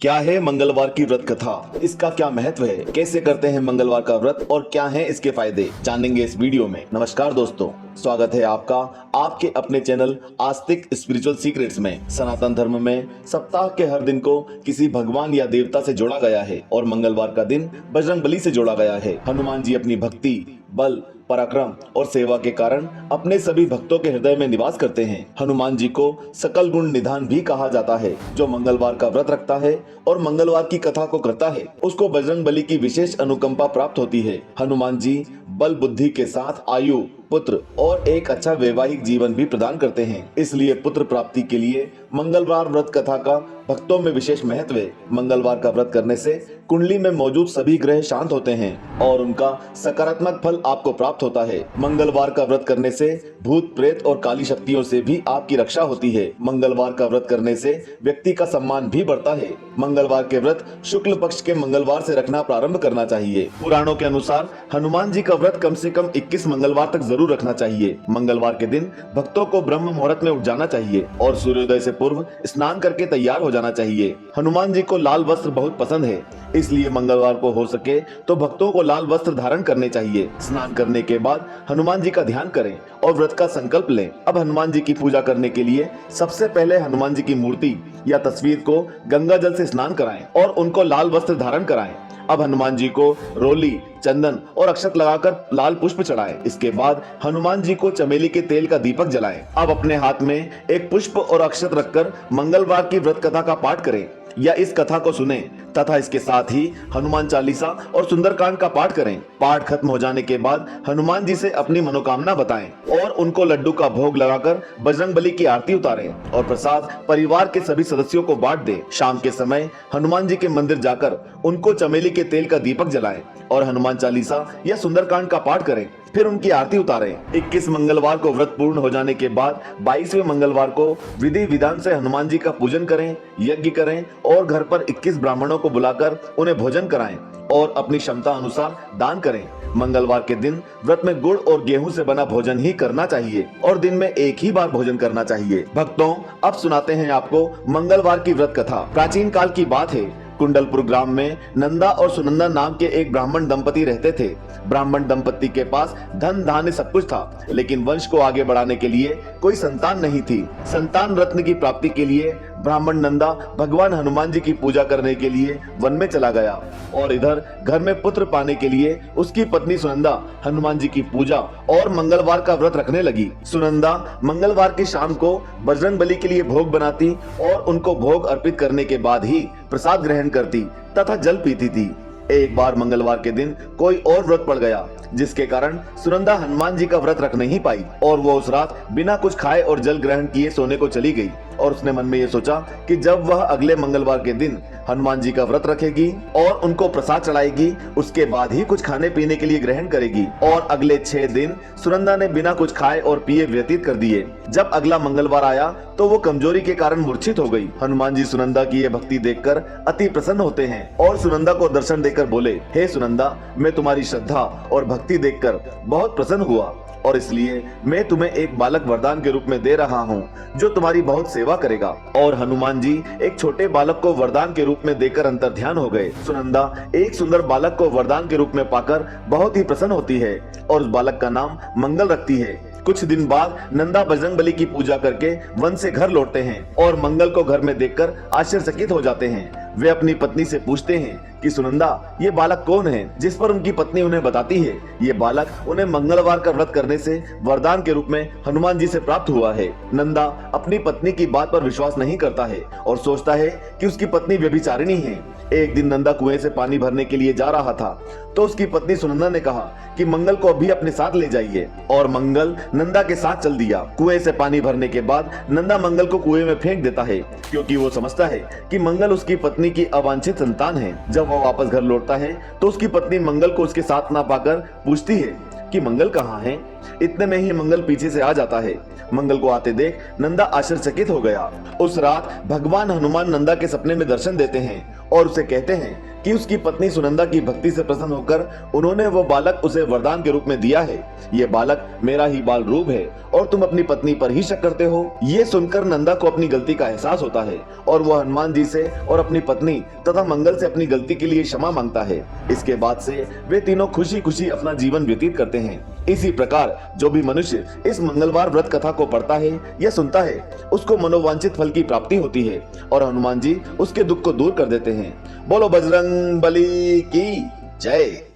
क्या है मंगलवार की व्रत कथा, इसका क्या महत्व है, कैसे करते हैं मंगलवार का व्रत और क्या हैं इसके फायदे, जानेंगे इस वीडियो में। नमस्कार दोस्तों, स्वागत है आपका आपके अपने चैनल आस्तिक स्पिरिचुअल सीक्रेट्स में। सनातन धर्म में सप्ताह के हर दिन को किसी भगवान या देवता से जोड़ा गया है और मंगलवार का दिन बजरंगबली से जोड़ा गया है। हनुमान जी अपनी भक्ति, बल, पराक्रम और सेवा के कारण अपने सभी भक्तों के हृदय में निवास करते हैं। हनुमान जी को सकल गुण निधान भी कहा जाता है। जो मंगलवार का व्रत रखता है और मंगलवार की कथा को करता है, उसको बजरंगबली की विशेष अनुकंपा प्राप्त होती है। हनुमान जी बल बुद्धि के साथ आयु, पुत्र और एक अच्छा वैवाहिक जीवन भी प्रदान करते हैं। इसलिए पुत्र प्राप्ति के लिए मंगलवार व्रत कथा का भक्तों में विशेष महत्व है। मंगलवार का व्रत करने से कुंडली में मौजूद सभी ग्रह शांत होते हैं और उनका सकारात्मक फल आपको प्राप्त होता है। मंगलवार का व्रत करने से भूत प्रेत और काली शक्तियों से भी आपकी रक्षा होती है। मंगलवार का व्रत करने से व्यक्ति का सम्मान भी बढ़ता है। मंगलवार के व्रत शुक्ल पक्ष के मंगलवार से रखना प्रारंभ करना चाहिए। पुराणों के अनुसार हनुमान जी का व्रत कम से कम 21 मंगलवार तक जरूर रखना चाहिए। मंगलवार के दिन भक्तों को ब्रह्म मुहूर्त में उठ जाना चाहिए और सूर्योदय से पूर्व स्नान करके तैयार हो जाना चाहिए। हनुमान जी को लाल वस्त्र बहुत पसंद है, इसलिए मंगलवार को हो सके तो भक्तों को लाल वस्त्र धारण करने चाहिए। स्नान करने के बाद हनुमान जी का ध्यान करें और व्रत का संकल्प लें। अब हनुमान जी की पूजा करने के लिए सबसे पहले हनुमान जी की मूर्ति या तस्वीर को गंगा जल से स्नान कराएं और उनको लाल वस्त्र धारण कराएं। अब हनुमान जी को रोली, चंदन और अक्षत लगाकर लाल पुष्प चढ़ाएं। इसके बाद हनुमान जी को चमेली के तेल का दीपक जलाएं। अब अपने हाथ में एक पुष्प और अक्षत रखकर मंगलवार की व्रत कथा का पाठ करें या इस कथा को सुने तथा इसके साथ ही हनुमान चालीसा और सुंदरकांड का पाठ करें। पाठ खत्म हो जाने के बाद हनुमान जी से अपनी मनोकामना बताएं और उनको लड्डू का भोग लगाकर बजरंगबली की आरती उतारें और प्रसाद परिवार के सभी सदस्यों को बांट दें। शाम के समय हनुमान जी के मंदिर जाकर उनको चमेली के तेल का दीपक जलाएं और हनुमान चालीसा या सुंदरकांड का पाठ करें, फिर उनकी आरती उतारें। 21 मंगलवार को व्रत पूर्ण हो जाने के बाद 22वें मंगलवार को विधि विधान से हनुमान जी का पूजन करें, यज्ञ करें और घर पर 21 ब्राह्मणों को बुलाकर उन्हें भोजन कराएं और अपनी क्षमता अनुसार दान करें। मंगलवार के दिन व्रत में गुड़ और गेहूं से बना भोजन ही करना चाहिए और दिन में एक ही बार भोजन करना चाहिए। भक्तों, अब सुनाते हैं आपको मंगलवार की व्रत कथा। प्राचीन काल की बात है। कुंडलपुर ग्राम में नंदा और सुनंदा नाम के एक ब्राह्मण दंपति रहते थे। ब्राह्मण दंपति के पास धन धान्य सब कुछ था, लेकिन वंश को आगे बढ़ाने के लिए कोई संतान नहीं थी। संतान रत्न की प्राप्ति के लिए ब्राह्मण नंदा भगवान हनुमान जी की पूजा करने के लिए वन में चला गया और इधर घर में पुत्र पाने के लिए उसकी पत्नी सुनंदा हनुमान जी की पूजा और मंगलवार का व्रत रखने लगी। सुनंदा मंगलवार की शाम को बजरंगबली के लिए भोग बनाती और उनको भोग अर्पित करने के बाद ही प्रसाद ग्रहण करती तथा जल पीती थी। एक बार मंगलवार के दिन कोई और व्रत पड़ गया, जिसके कारण सुनंदा हनुमान जी का व्रत रख नहीं पाई और वो उस रात बिना कुछ खाए और जल ग्रहण किए सोने को चली गई। और उसने मन में ये सोचा कि जब वह अगले मंगलवार के दिन हनुमान जी का व्रत रखेगी और उनको प्रसाद चढ़ाएगी, उसके बाद ही कुछ खाने पीने के लिए ग्रहण करेगी। और अगले 6 दिन सुनंदा ने बिना कुछ खाए और पिए व्यतीत कर दिए। जब अगला मंगलवार आया तो वो कमजोरी के कारण मूर्छित हो गई। हनुमान जी सुनंदा की ये भक्ति देखकर अति प्रसन्न होते हैं और सुनंदा को दर्शन देकर बोले, हे सुनंदा, मैं तुम्हारी श्रद्धा और भक्ति देखकर बहुत प्रसन्न हुआ और इसलिए मैं तुम्हें एक बालक वरदान के रूप में दे रहा हूँ जो तुम्हारी बहुत सेवा करेगा। और हनुमान जी एक छोटे बालक को वरदान के रूप में देकर अंतर्ध्यान हो गए। सुनंदा एक सुंदर बालक को वरदान के रूप में पाकर बहुत ही प्रसन्न होती है और उस बालक का नाम मंगल रखती है। कुछ दिन बाद नंदा बजरंगबली की पूजा करके वन से घर लौटते हैं और मंगल को घर में देखकर आश्चर्यचकित हो जाते हैं। वे अपनी पत्नी से पूछते हैं कि सुनंदा, ये बालक कौन है? जिस पर उनकी पत्नी उन्हें बताती है ये बालक उन्हें मंगलवार का व्रत करने से वरदान के रूप में हनुमान जी से प्राप्त हुआ है। नंदा अपनी पत्नी की बात पर विश्वास नहीं करता है और सोचता है कि उसकी पत्नी व्यभिचारिणी है। एक दिन नंदा कुएं से पानी भरने के लिए जा रहा था तो उसकी पत्नी सुनंदा ने कहा कि मंगल को अभी अपने साथ ले जाइए और मंगल नंदा के साथ चल दिया। कुएं से पानी भरने के बाद नंदा मंगल को कुएं में फेंक देता है क्योंकि वो समझता है कि मंगल उसकी पत्नी की अवांछित संतान है। जब वो वापस घर लौटता है तो उसकी पत्नी मंगल को उसके साथ ना पाकर पूछती है कि मंगल कहाँ है। इतने में ही मंगल पीछे से आ जाता है। मंगल को आते देख नंदा आश्चर्यचकित हो गया। उस रात भगवान हनुमान नंदा के सपने में दर्शन देते हैं और उसे कहते हैं कि उसकी पत्नी सुनंदा की भक्ति से प्रसन्न होकर उन्होंने वो बालक उसे वरदान के रूप में दिया है। ये बालक मेरा ही बाल रूप है और तुम अपनी पत्नी पर ही शक करते हो। ये सुनकर नंदा को अपनी गलती का एहसास होता है और वह हनुमान जी से और अपनी पत्नी तथा मंगल से अपनी गलती के लिए क्षमा मांगता है। इसके बाद से वे तीनों खुशी खुशी अपना जीवन व्यतीत करते हैं। इसी प्रकार जो भी मनुष्य इस मंगलवार व्रत कथा को पढ़ता है या सुनता है उसको मनोवांछित फल की प्राप्ति होती है और हनुमान जी उसके दुख को दूर कर देते हैं। बोलो बजरंग बली की जय।